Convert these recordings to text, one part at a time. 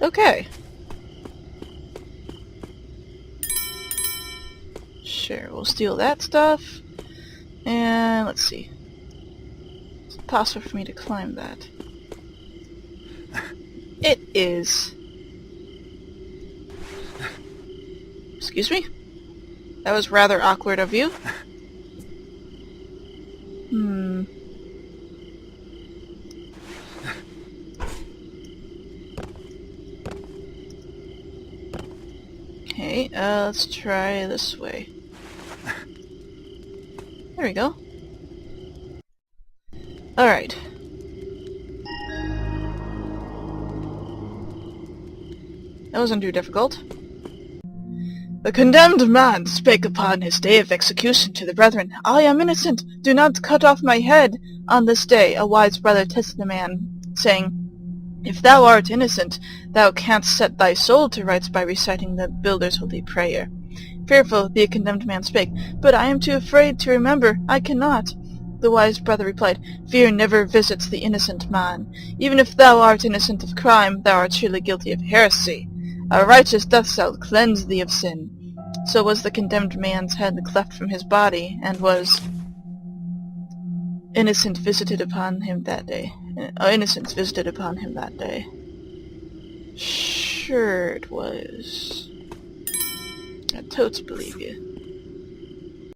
Okay. Sure, we'll steal that stuff. And let's see. It's possible for me to climb that. It is. Excuse me? That was rather awkward of you. Okay, let's try this way. There we go. Alright. That wasn't too difficult. The condemned man spake upon his day of execution to the brethren, I am innocent, do not cut off my head. On this day a wise brother tested the man, saying, If thou art innocent, thou canst set thy soul to rights by reciting the builder's holy prayer. Fearful, the condemned man spake, But I am too afraid to remember, I cannot. The wise brother replied, Fear never visits the innocent man. Even if thou art innocent of crime, thou art surely guilty of heresy. A righteous death shall cleanse thee of sin. So was the condemned man's head cleft from his body, and was innocence visited upon him that day. Innocence visited upon him that day. Sure it was. I totes believe you.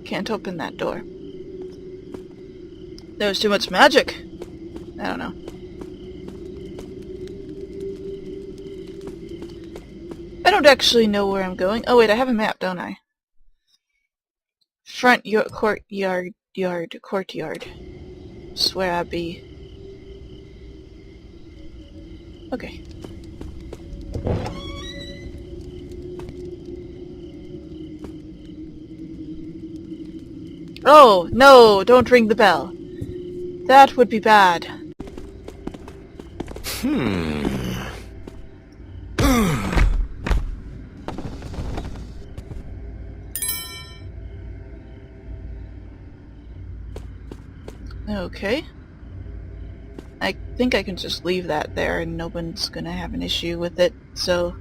Can't open that door. There was too much magic. I don't know. I don't actually know where I'm going. Oh wait, I have a map, don't I? Front courtyard. Swear I be. Okay. Oh, no, don't ring the bell. That would be bad. Okay. I think I can just leave that there and no one's gonna have an issue with it, so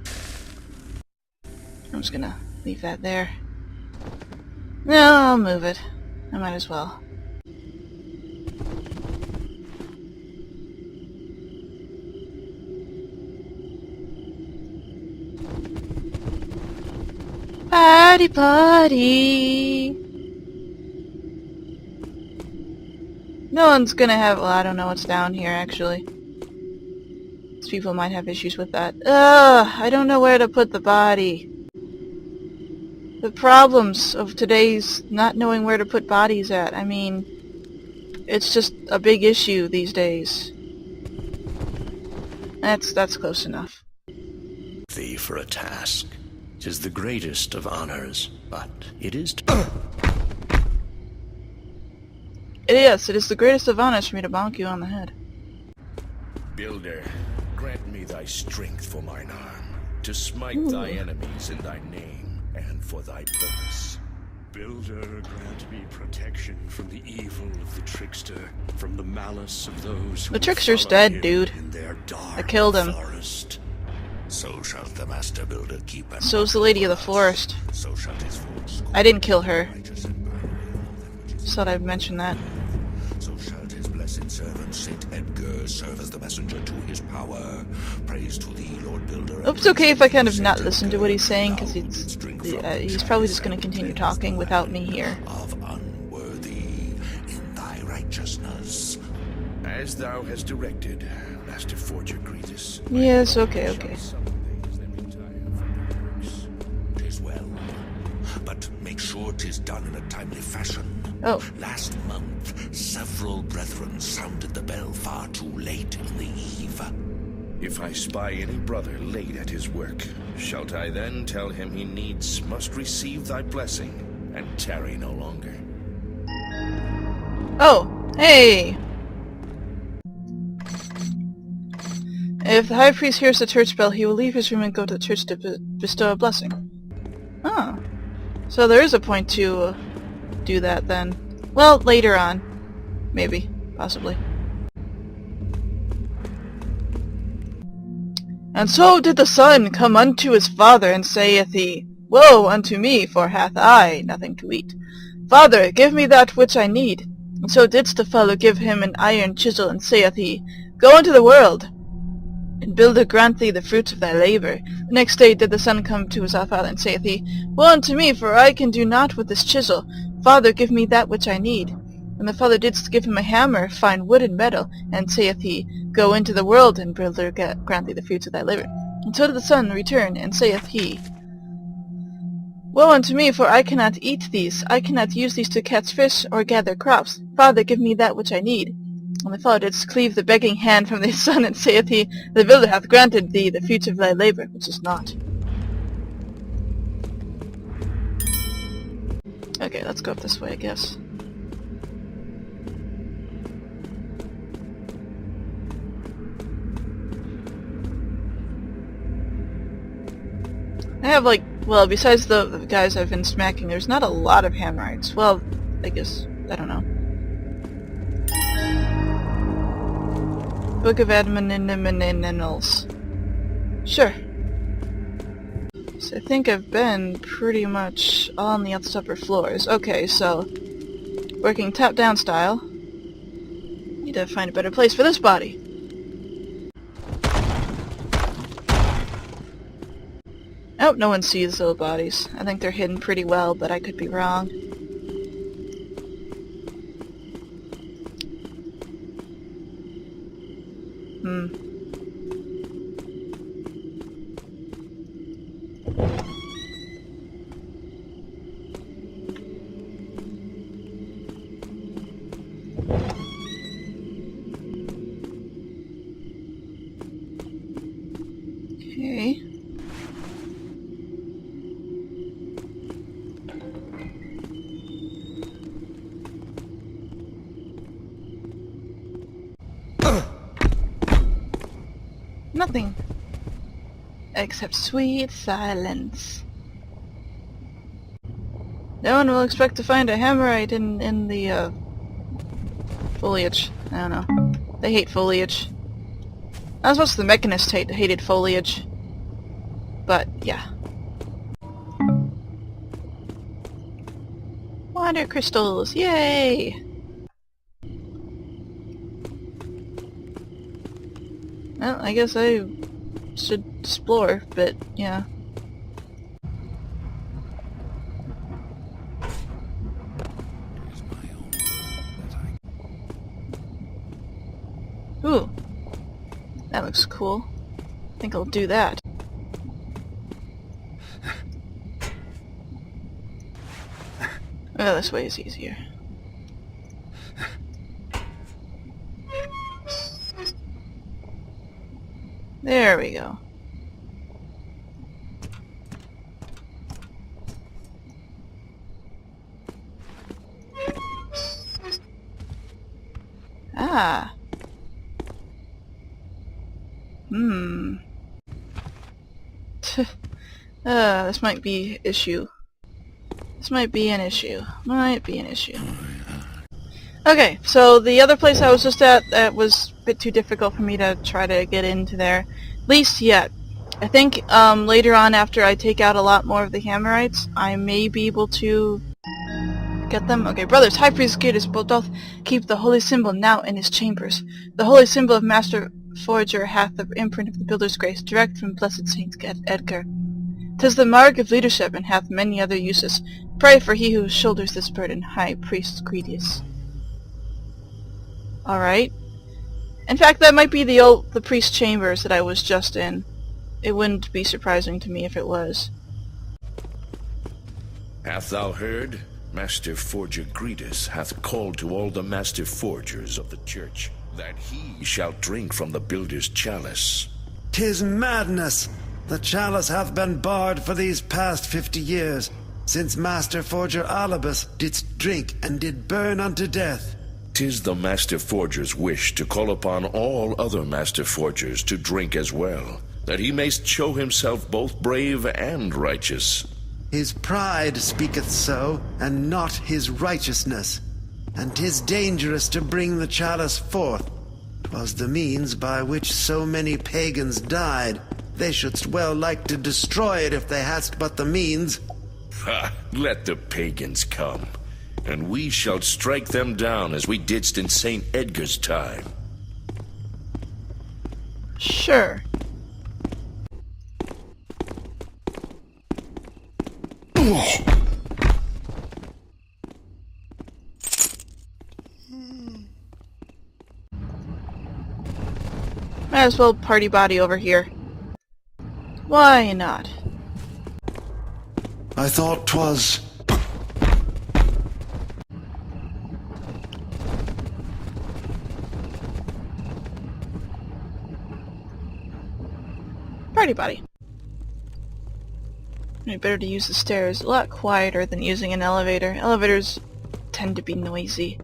I'm just gonna leave that there. No, I'll move it. I might as well. Party! No one's gonna have... well, I don't know what's down here, actually. These people might have issues with that. Ugh! I don't know where to put the body. The problems of today's not knowing where to put bodies at. I mean, it's just a big issue these days. That's close enough. Thee for a task. 'Tis the greatest of honors, but it is... Yes, it is the greatest of honors for me to bonk you on the head. Builder, grant me thy strength for mine arm, to smite thy enemies in thy name, and for thy purpose. Builder, grant me protection from the evil of the trickster, from the malice of those who The trickster's follow dead, him dude. in their dark I killed him. forest. So shall the master builder keep and So's the lady of the forest. so shall his force. I didn't kill her. Righteous and mighty. Just thought I'd mention that. So shall his blessed servant Saint Edgar serve as the messenger to his power. Praise to thee, Lord Builder. Hope it's okay if I kind of not listen to what he's saying, because he's probably just going to continue talking without me here. Of unworthy in thy righteousness. As thou hast directed, Master Forger Gretus. Yes, okay. Tis well, but make sure 'tis done in a timely fashion. Oh. Last month, several brethren sounded the bell far too late in the eve. If I spy any brother late at his work, shalt I then tell him he needs must receive thy blessing, and tarry no longer? Oh, hey! If the high priest hears the church bell, he will leave his room and go to the church to bestow a blessing. Oh. So there is a point to do that then. Well, later on. Maybe. Possibly. And so did the son come unto his father, and saith he, Woe unto me, for hath I nothing to eat. Father, give me that which I need. And so didst the father give him an iron chisel, and saith he, Go into the world, and builder grant thee the fruits of thy labour. The next day did the son come to his father, and saith he, Woe unto me, for I can do naught with this chisel. Father, give me that which I need. And the father didst give him a hammer, fine wood and metal, and saith he, Go into the world, and builder grant thee the fruits of thy labour. And so did the son return, and saith he, Woe unto me, for I cannot eat these. I cannot use these to catch fish or gather crops. Father, give me that which I need. And the father didst cleave the begging hand from the son, and saith he, The builder hath granted thee the fruits of thy labour, which is naught. Okay, let's go up this way, I guess. I have, like, well, besides the guys I've been smacking, there's not a lot of Hammerites. Well, I guess, I don't know. Book of Admonitions. Sure. So I think I've been pretty much on the upper floors. Okay, so working top-down style. Need to find a better place for this body. Oh, no one sees those bodies. I think they're hidden pretty well, but I could be wrong. Okay. Nothing. Except sweet silence. No one will expect to find a Hammerite in the, foliage. I don't know. They hate foliage. Not as much as the Mechanists hated foliage. But, yeah. Water crystals! Yay! Well, I guess I should explore, but yeah. Ooh. That looks cool. I think I'll do that. Well, this way is easier. There we go. Ah. This might be issue. This might be an issue. Might be an issue. Okay, so the other place I was just at, that was a bit too difficult for me to try to get into there. At least yet. I think later on, after I take out a lot more of the Hammerites, I may be able to get them. Okay, brothers, High Priest Gatus doth keep the holy symbol now in his chambers. The holy symbol of Master Forger hath the imprint of the Builder's grace, direct from blessed Saint Edgar. 'Tis the mark of leadership, and hath many other uses. Pray for he who shoulders this burden, High Priest Gredius. Alright. In fact, that might be the priest's chambers that I was just in. It wouldn't be surprising to me if it was. Hath thou heard? Master Forger Gredius hath called to all the Master Forgers of the Church, that he shall drink from the Builder's chalice. 'Tis madness! The chalice hath been barred for these past 50 years, since Master Forger Alibus didst drink and did burn unto death. 'Tis the Master Forger's wish to call upon all other Master Forgers to drink as well, that he may show himself both brave and righteous. His pride speaketh so, and not his righteousness. And 'tis dangerous to bring the chalice forth. 'Twas the means by which so many pagans died, They shouldst well like to destroy it if they hadst but the means. Ha! Let the pagans come, and we shall strike them down as we didst in St. Edgar's time. Sure. Might as well party body over here. Why not? I thought 'twas... Party body. It'd be better to use the stairs. A lot quieter than using an elevator. Elevators tend to be noisy.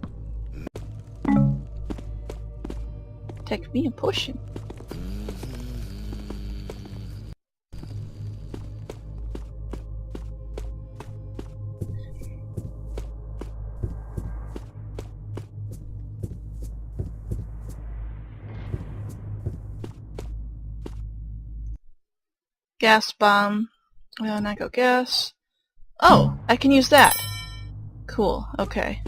Take me a potion. Gas bomb. Not go gas. Oh, I can use that. Cool, okay.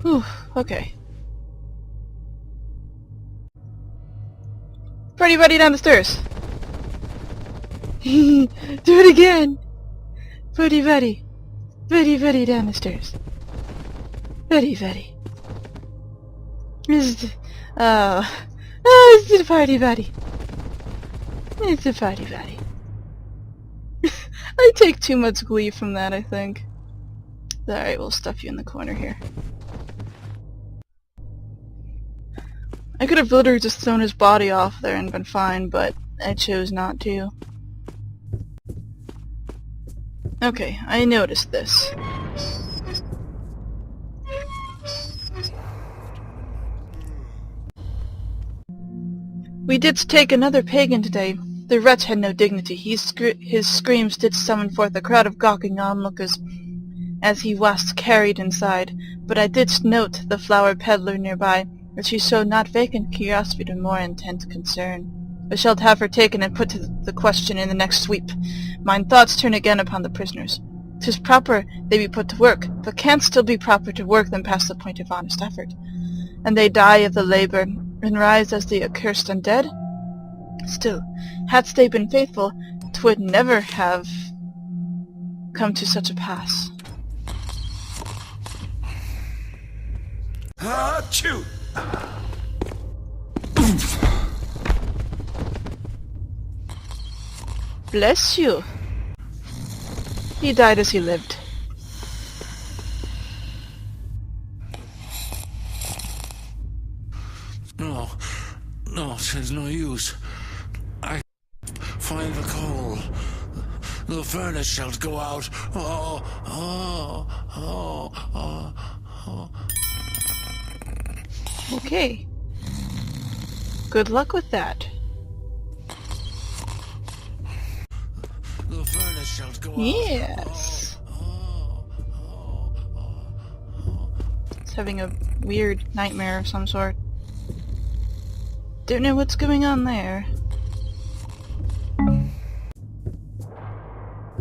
Whew, okay. Party buddy down the stairs. Do it again. Buddy buddy. Buddy buddy down the stairs. Buddy buddy. It's the party buddy. It's the party buddy. I take too much glee from that, I think. Alright, we'll stuff you in the corner here. I could have literally just thrown his body off there and been fine, but I chose not to. Okay, I noticed this. We did take another pagan today. The wretch had no dignity. His screams did summon forth a crowd of gawking onlookers as he was carried inside. But I did note the flower peddler nearby, that she showed not vacant curiosity but more intent concern. I shall have her taken and put to the question in the next sweep. Mine thoughts turn again upon the prisoners. 'Tis proper they be put to work, but can't still be proper to work them past the point of honest effort. And they die of the labor, and rise as the accursed undead? Still, hadst they been faithful, 'twould never have come to such a pass. Achoo! Bless you. He died as he lived. No, 'tis no use. I find the coal. The furnace shall go out. Okay. Good luck with that. The furnace shall go out. Yes. It's having a weird nightmare of some sort. Don't know what's going on there.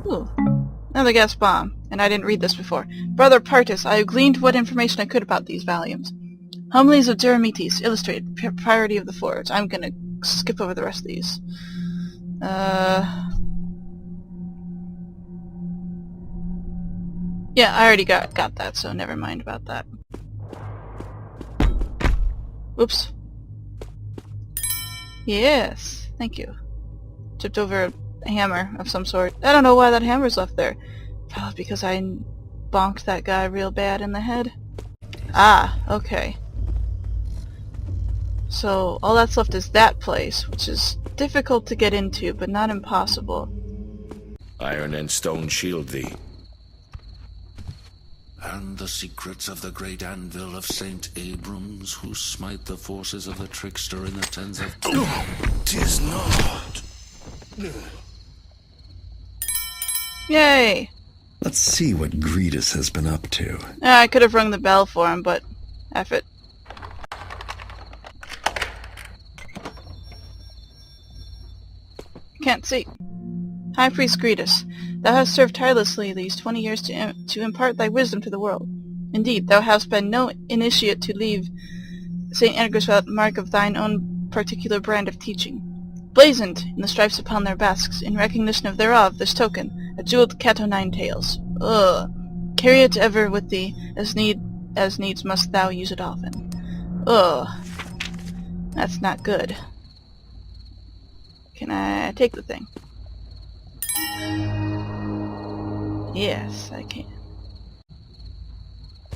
Ooh. Another gas bomb. And I didn't read this before. Brother Partis, I have gleaned what information I could about these volumes. Homilies of Jeremites, illustrated, Priority of the Forge. I'm gonna skip over the rest of these. Yeah, I already got that, so never mind about that. Whoops. Yes, thank you. Tripped over a hammer of some sort. I don't know why that hammer's left there. Probably because I bonked that guy real bad in the head. Ah, okay. So, all that's left is that place, which is difficult to get into, but not impossible. Iron and stone shield thee. And the secrets of the great anvil of Saint Abrams, who smite the forces of the trickster in the tens of... Tis not. Yay! Let's see what Gretus has been up to. I could have rung the bell for him, but F it. Can't see. High Priest Gretus, thou hast served tirelessly these 20 years to impart thy wisdom to the world. Indeed, thou hast been no initiate to leave St. Edgar's without mark of thine own particular brand of teaching. Blazoned in the stripes upon their basques, in recognition of thereof, this token, a jeweled cat o' nine tails. Ugh. Carry it ever with thee, as needs must thou use it often. Ugh. That's not good. Can I take the thing? Yes, I can.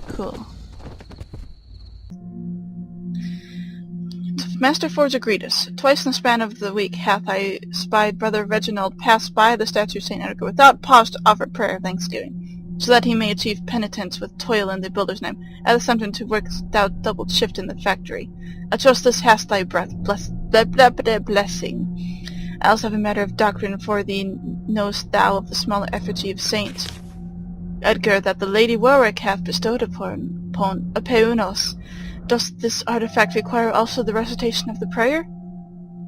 Cool. Master Forger Gretus, twice in the span of the week hath I spied Brother Reginald pass by the statue of St. Edgar without pause to offer prayer of thanksgiving, so that he may achieve penitence with toil in the builder's name, as something to work stout double shift in the factory. I trust this hast thy blessing. I also have a matter of doctrine for thee. Knowest thou of the smaller effigy of Saint Edgar that the Lady Warwick hath bestowed upon Peunos? Does this artifact require also the recitation of the prayer?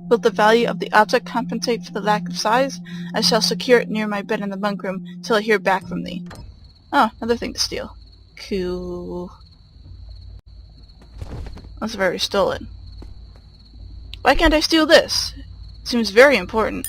Will the value of the object compensate for the lack of size? I shall secure it near my bed in the bunk room till I hear back from thee. Oh, another thing to steal. Cool. Unless I've already stolen. Why can't I steal this? It seems very important.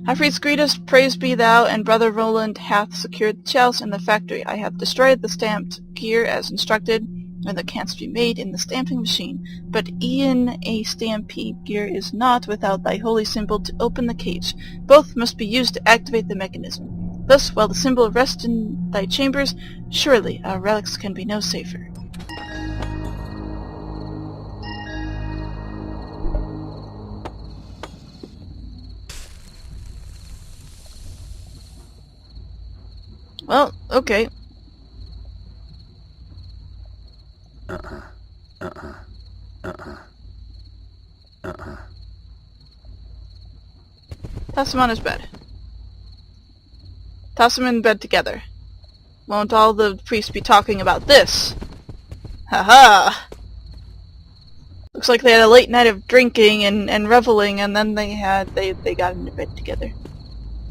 High Priest Gretus, praised be thou, and Brother Roland hath secured the chalice in the factory. I have destroyed the stamped gear as instructed, and the canst be made in the stamping machine. But e'en a stampede gear is not without thy holy symbol to open the cage. Both must be used to activate the mechanism. Thus, while the symbol rests in thy chambers, surely our relics can be no safer. Well, okay. Toss him on his bed. Toss him in bed together. Won't all the priests be talking about this? Haha! Looks like they had a late night of drinking and reveling, and then they got into bed together.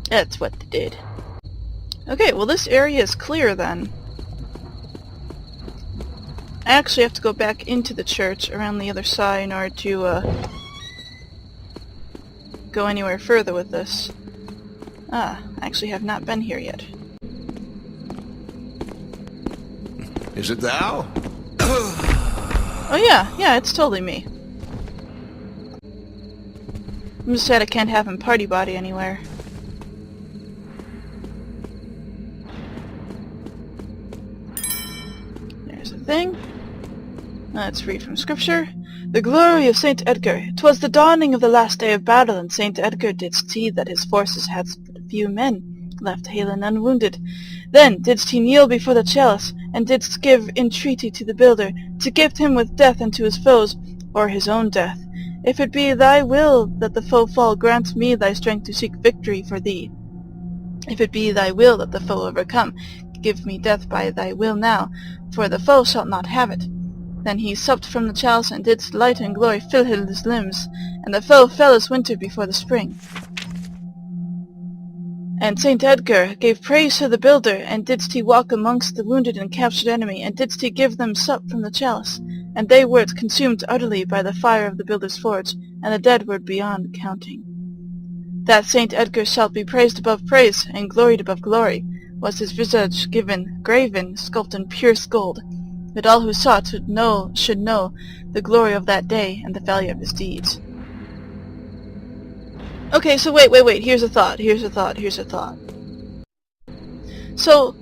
That's what they did. Okay, well this area is clear then. I actually have to go back into the church around the other side in order to go anywhere further with this. I actually have not been here yet. Is it thou? Oh yeah, it's totally me. I'm just sad I can't have him party body anywhere. There's a thing. Let's read from scripture. The glory of Saint Edgar. 'Twas the dawning of the last day of battle, and Saint Edgar didst see that his forces had but a few men left hale and unwounded. Then didst he kneel before the chalice, and didst give entreaty to the builder, to gift him with death unto his foes, or his own death. If it be thy will that the foe fall, grant me thy strength to seek victory for thee. If it be thy will that the foe overcome, give me death by thy will now, for the foe shall not have it. Then he supped from the chalice, and didst light and glory fill his limbs, and the foe fell as winter before the spring. And Saint Edgar gave praise to the builder, and didst he walk amongst the wounded and captured enemy, and didst he give them sup from the chalice, and they were consumed utterly by the fire of the builder's forge, and the dead were beyond counting. That Saint Edgar shalt be praised above praise, and gloried above glory, was his visage graven, sculpted in purest gold, that all who saw it should know the glory of that day and the value of his deeds. Okay, so wait, here's a thought. So,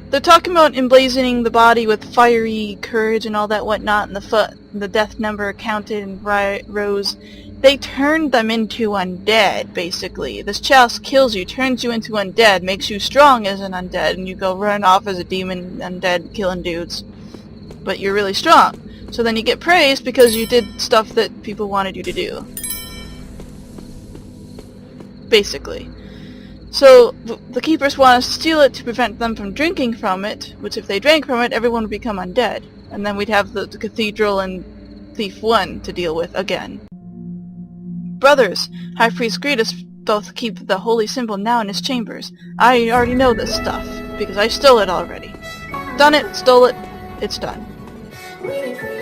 they're talking about emblazoning the body with fiery courage and all that whatnot, and the death number counted and rose. They turned them into undead, basically. This chalice kills you, turns you into undead, makes you strong as an undead, and you go run off as a demon undead killing dudes. But you're really strong. So then you get praised because you did stuff that people wanted you to do. Basically. So the keepers want us to steal it to prevent them from drinking from it, which if they drank from it, everyone would become undead. And then we'd have the Cathedral and Thief 1 to deal with again. Brothers, High Priest Gretus doth keep the holy symbol now in his chambers. I already know this stuff, because I stole it already. Done it, stole it, it's done. Waiting for you.